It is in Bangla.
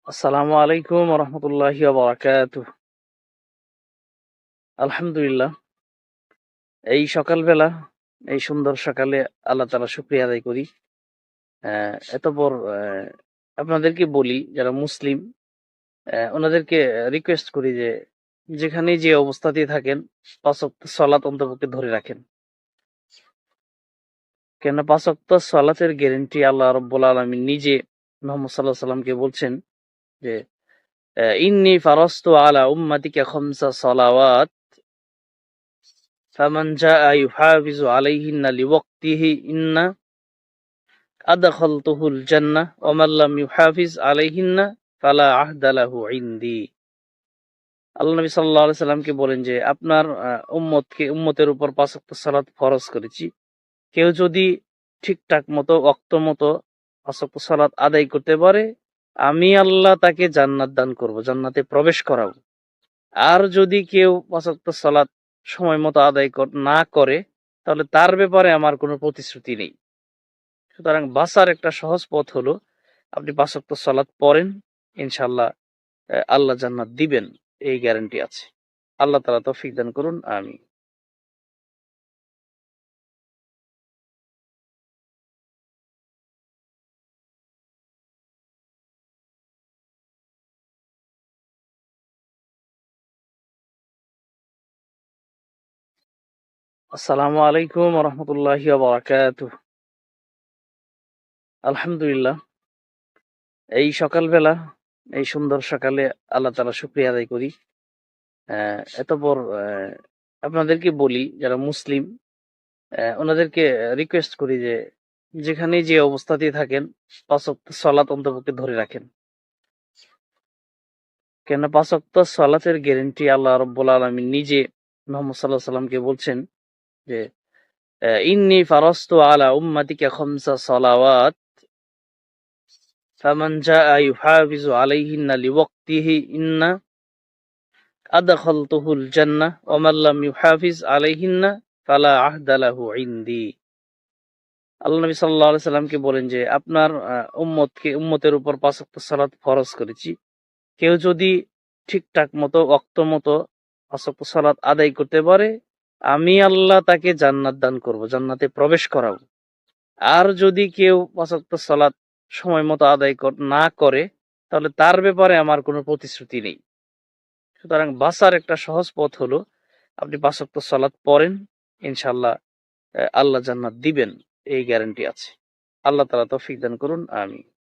আসসালামু আলাইকুম রহমতুল্লাহি বারাকাতুহ। আলহামদুলিল্লাহ, এই সকালবেলা, এই সুন্দর সকালে আল্লাহ তাআলা শুকরিয়া আদায় করি। এতপর আপনাদেরকে বলি যারা মুসলিম, ওনাদেরকে রিকোয়েস্ট করি যে যেখানেই যে অবস্থাতেই থাকেন ৫ ওয়াক্ত সালাত অন্তপক্ষে ধরে রাখেন। কেননা ৫ ওয়াক্ত সালাতের গ্যারান্টি আল্লাহ রাব্বুল আলামিন নিজে মুহাম্মদ সাল্লাল্লাহু আলাইহি ওয়াসাল্লামকে বলছেন যে ইন্নী ফারাস্তু আলা উম্মাতিকা খামসা সালাওয়াত ফামান জাআ ইউহাফিজু আলাইহিন্না লিওয়াক্তিহিন্না আদখালতুহুল জান্নাহ ওয়া মান লাম ইউহাফিজ আলাইহিন্না ফালা আহদা লাহু ইনদি। আল্লাহ নবী সাল্লাল্লাহু আলাইহি সাল্লামকে বলেন যে আপনার উম্মতের উপর ৫ ওয়াক্ত সালাত ফরজ করেছি। কেউ যদি ঠিকঠাক মতো ওয়াক্ত মতো ৫ ওয়াক্ত সালাত আদায় করতে পারে, আমি আল্লাহ তাকে জান্নাত দান করব, জান্নাতে প্রবেশ করাবো। আর যদি কেউ ৫ ওয়াক্ত সালাত সময় মতো আদায় না করে, তাহলে তার ব্যাপারে আমার কোনো প্রতিশ্রুতি নেই। সুতরাং বাঁচার একটা সহজ পথ হলো আপনি ৫ ওয়াক্ত সালাত পড়েন, ইনশাআল্লাহ আল্লাহ জান্নাত দিবেন, এই গ্যারান্টি আছে। আল্লাহ তাআলা তৌফিক দান করুন, আমিন। আসসালামু আলাইকুম রহমতুল্লাহি বারাকাতুহ। আলহামদুলিল্লাহ, এই সকালবেলা, এই সুন্দর সকালে আল্লাহ তাআলা শুকরিয়া আদায় করি। এতপর আপনাদেরকে বলি যারা মুসলিম, ওনাদেরকে রিকোয়েস্ট করি যে যেখানেই যে অবস্থাতেই থাকেন ৫ ওয়াক্ত সালাত অন্তপক্ষে ধরে রাখেন। কেননা ৫ ওয়াক্ত সালাতের গ্যারান্টি আল্লাহ রাব্বুল আলামিন নিজে মুহাম্মদ সাল্লাল্লাহু আলাইহি ওয়াসাল্লামকে বলছেন যে ইন্নী ফারাস্তু আলা উম্মাতিকা খামসা সালাওয়াত ফামান জাআ ইউহাফিজু আলাইহিন্না লিওয়াক্তিহিন্না আদখালতুহুল জান্নাহ ওয়া মান লাম ইউহাফিজ আলাইহিন্না ফালা আহদা লাহু ইনদি। আল্লাহ নবী সাল্লাল্লাহু আলাইহি সাল্লামকে বলেন যে আপনার উম্মতের উপর ৫ ওয়াক্ত সালাত ফরজ করেছি। কেউ যদি ঠিকঠাক মতো ওয়াক্ত মতো ৫ ওয়াক্ত সালাত আদায় করতে পারে, আমি আল্লাহ তাকে জান্নাত দান করব, জান্নাতে প্রবেশ করাবো। আর যদি কেউ ৫ ওয়াক্ত সালাত সময় মতো আদায় না করে, তাহলে তার ব্যাপারে আমার কোনো প্রতিশ্রুতি নেই। সুতরাং বাঁচার একটা সহজ পথ হলো আপনি ৫ ওয়াক্ত সালাত পড়েন, ইনশাআল্লাহ আল্লাহ জান্নাত দিবেন, এই গ্যারান্টি আছে। আল্লাহ তাআলা তৌফিক দান করুন, আমিন।